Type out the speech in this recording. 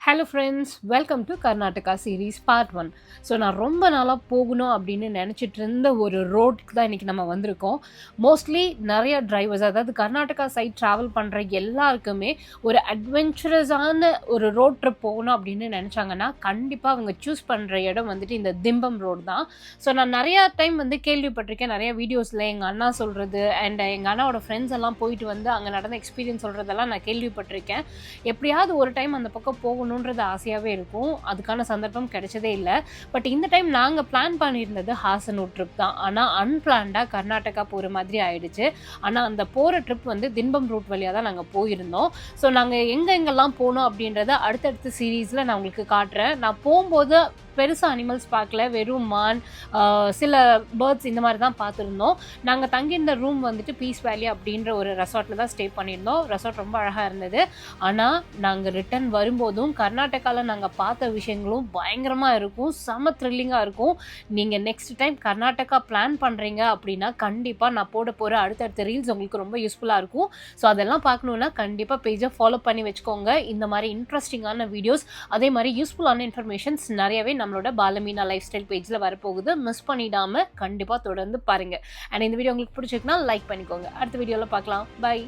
Hello friends, welcome to Karnataka series part 1. So நான் ரொம்ப நாளாக போகணும் அப்படின்னு நினச்சிட்டு இருந்த ஒரு ரோடுக்கு தான் இன்றைக்கி நம்ம வந்திருக்கோம். மோஸ்ட்லி நிறைய டிரைவர்ஸ், அதாவது கர்நாடகா சைட் ட்ராவல் பண்ணுற எல்லாருக்குமே ஒரு அட்வென்ச்சரஸான ஒரு ரோட் ட்ரிப் போகணும் அப்படின்னு நினச்சாங்கன்னா கண்டிப்பாக அவங்க சூஸ் பண்ணுற இடம் வந்துட்டு இந்த திம்பம் ரோடு தான். ஸோ நான் நிறையா டைம் கேள்விப்பட்டிருக்கேன், நிறைய வீடியோஸில் எங்கள் அண்ணா சொல்கிறது அண்ட் எங்கள் அண்ணாவோட ஃப்ரெண்ட்ஸ் எல்லாம் போயிட்டு அங்கே நடந்த எக்ஸ்பீரியன்ஸ் சொல்கிறதெல்லாம் நான் கேள்விப்பட்டிருக்கேன். எப்படியாவது ஒரு டைம் அந்த பக்கம் போகணுன்றது ஆசையாகவே இருக்கும். அதுக்கான சந்தர்ப்பம் கிடைச்சதே இல்லை. பட் இந்த டைம் நாங்கள் பிளான் பண்ணியிருந்தது ஹாசனூர் ட்ரிப் தான். ஆனால் அன்பிளான்டாக கர்நாடகா போகிற மாதிரி ஆயிடுச்சு. ஆனால் அந்த போகிற ட்ரிப் தின்பம் ரூட் வழியாக தான் நாங்கள் போயிருந்தோம். ஸோ நாங்கள் எங்கெங்கெல்லாம் போனோம் அப்படின்றத அடுத்தடுத்த சீரீஸில் நான் உங்களுக்கு காட்டுறேன். நான் போகும்போது பெருசாக அனிமல்ஸ் பார்க்கல, வெறும் மான், சில பேர்ட்ஸ் இந்த மாதிரி தான் பார்த்துருந்தோம். நாங்கள் தங்கியிருந்த ரூம் பீஸ் வேலி அப்படின்ற ஒரு ரெசார்ட்டில் தான் ஸ்டே பண்ணியிருந்தோம். ரெசார்ட் ரொம்ப அழகாக இருந்தது. ஆனால் நாங்கள் ரிட்டர்ன் வரும்போதும் கர்நாடகாவில் நாங்கள் பார்த்த விஷயங்களும் பயங்கரமாக இருக்கும், செம த்ரில்லிங்காக இருக்கும். நீங்கள் நெக்ஸ்ட் டைம் கர்நாடகா பிளான் பண்ணுறீங்க அப்படின்னா கண்டிப்பாக நான் போட போகிற அடுத்தடுத்த ரீல்ஸ் உங்களுக்கு ரொம்ப யூஸ்ஃபுல்லாக இருக்கும். ஸோ அதெல்லாம் பார்க்கணுன்னா கண்டிப்பாக பேஜை ஃபாலோ பண்ணி வச்சுக்கோங்க. இந்த மாதிரி இன்ட்ரெஸ்டிங்கான வீடியோஸ், அதே மாதிரி யூஸ்ஃபுல்லான இன்ஃபர்மேஷன்ஸ் நிறையவே நம்மளோட பாலமீனா லைஃப் ஸ்டைல் பேஜில் வரப்போகுது. மிஸ் பண்ணிடாமல் கண்டிப்பாக தொடர்ந்து பாருங்கள். அண்ட் இந்த வீடியோ உங்களுக்கு பிடிச்சிருக்குன்னா லைக் பண்ணிக்கோங்க. அடுத்த வீடியோவில் பார்க்கலாம். பை.